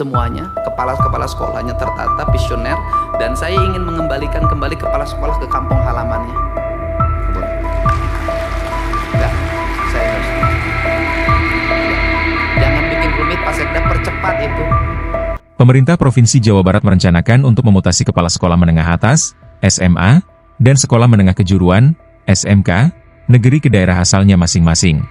semuanya, kepala-kepala sekolahnya tertata, visioner, dan saya ingin mengembalikan kembali kepala sekolah ke kampung halamannya. Boleh? Enggak, saya nggak setuju. Jangan bikin rumit, Pak Sekda, percepat itu. Pemerintah Provinsi Jawa Barat merencanakan untuk memutasi kepala sekolah menengah atas, SMA, dan sekolah menengah kejuruan, SMK, negeri ke daerah asalnya masing-masing.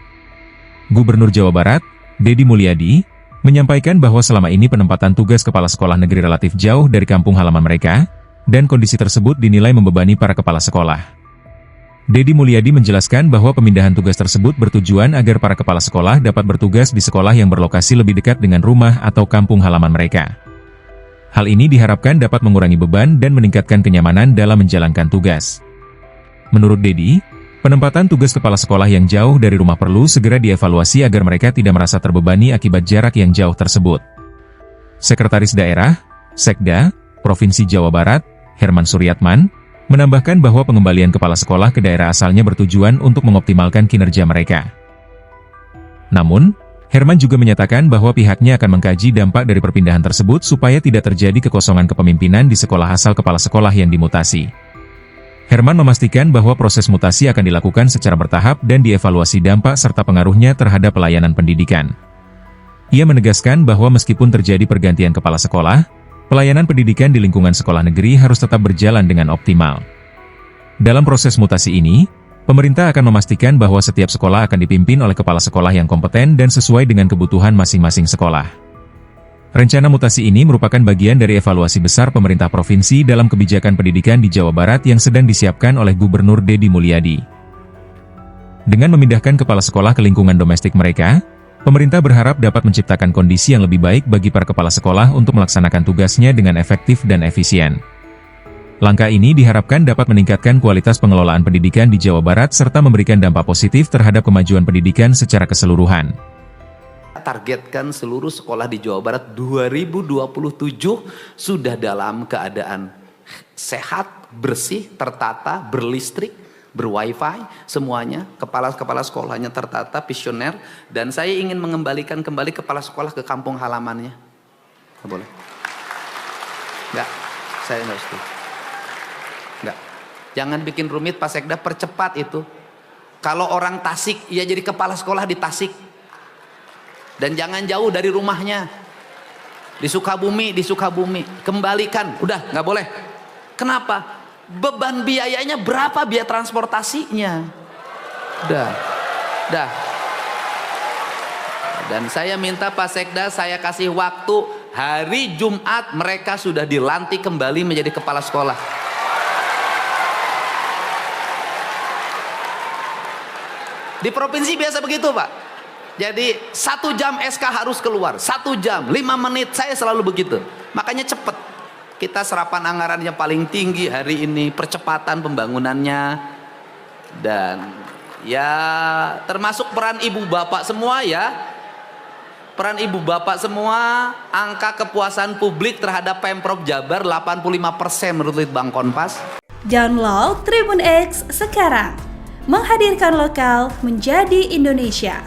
Gubernur Jawa Barat, Deddy Mulyadi, menyampaikan bahwa selama ini penempatan tugas kepala sekolah negeri relatif jauh dari kampung halaman mereka, dan kondisi tersebut dinilai membebani para kepala sekolah. Deddy Mulyadi menjelaskan bahwa pemindahan tugas tersebut bertujuan agar para kepala sekolah dapat bertugas di sekolah yang berlokasi lebih dekat dengan rumah atau kampung halaman mereka. Hal ini diharapkan dapat mengurangi beban dan meningkatkan kenyamanan dalam menjalankan tugas. Menurut Deddy, penempatan tugas kepala sekolah yang jauh dari rumah perlu segera dievaluasi agar mereka tidak merasa terbebani akibat jarak yang jauh tersebut. Sekretaris Daerah, Sekda, Provinsi Jawa Barat, Herman Suryatman, menambahkan bahwa pengembalian kepala sekolah ke daerah asalnya bertujuan untuk mengoptimalkan kinerja mereka. Namun, Herman juga menyatakan bahwa pihaknya akan mengkaji dampak dari perpindahan tersebut supaya tidak terjadi kekosongan kepemimpinan di sekolah asal kepala sekolah yang dimutasi. Herman memastikan bahwa proses mutasi akan dilakukan secara bertahap dan dievaluasi dampak serta pengaruhnya terhadap pelayanan pendidikan. Ia menegaskan bahwa meskipun terjadi pergantian kepala sekolah, pelayanan pendidikan di lingkungan sekolah negeri harus tetap berjalan dengan optimal. Dalam proses mutasi ini, pemerintah akan memastikan bahwa setiap sekolah akan dipimpin oleh kepala sekolah yang kompeten dan sesuai dengan kebutuhan masing-masing sekolah. Rencana mutasi ini merupakan bagian dari evaluasi besar pemerintah provinsi dalam kebijakan pendidikan di Jawa Barat yang sedang disiapkan oleh Gubernur Deddy Mulyadi. Dengan memindahkan kepala sekolah ke lingkungan domestik mereka, pemerintah berharap dapat menciptakan kondisi yang lebih baik bagi para kepala sekolah untuk melaksanakan tugasnya dengan efektif dan efisien. Langkah ini diharapkan dapat meningkatkan kualitas pengelolaan pendidikan di Jawa Barat serta memberikan dampak positif terhadap kemajuan pendidikan secara keseluruhan. Targetkan seluruh sekolah di Jawa Barat 2027 sudah dalam keadaan sehat, bersih, tertata, berlistrik, berwifi, semuanya, kepala-kepala sekolahnya tertata, visioner, dan saya ingin mengembalikan kembali kepala sekolah ke kampung halamannya. Boleh? Enggak, saya nggak setuju. Enggak. Jangan bikin rumit, Pak Sekda, percepat itu. Kalau orang Tasik, ya jadi kepala sekolah di Tasik. Dan jangan jauh dari rumahnya. Di Sukabumi, kembalikan. Udah, nggak boleh. Kenapa? Beban biayanya berapa biaya transportasinya? Udah. Dan saya minta Pak Sekda, saya kasih waktu hari Jumat mereka sudah dilantik kembali menjadi kepala sekolah. Di provinsi biasa begitu, Pak. Jadi 1 jam SK harus keluar, 1 jam, 5 menit, saya selalu begitu. Makanya cepet. Kita serapan anggaran yang paling tinggi hari ini, percepatan pembangunannya. Dan ya termasuk peran ibu bapak semua ya. Peran ibu bapak semua, angka kepuasan publik terhadap Pemprov Jabar 85% menurut Litbang Kompas. Download Tribun X sekarang. Menghadirkan lokal menjadi Indonesia.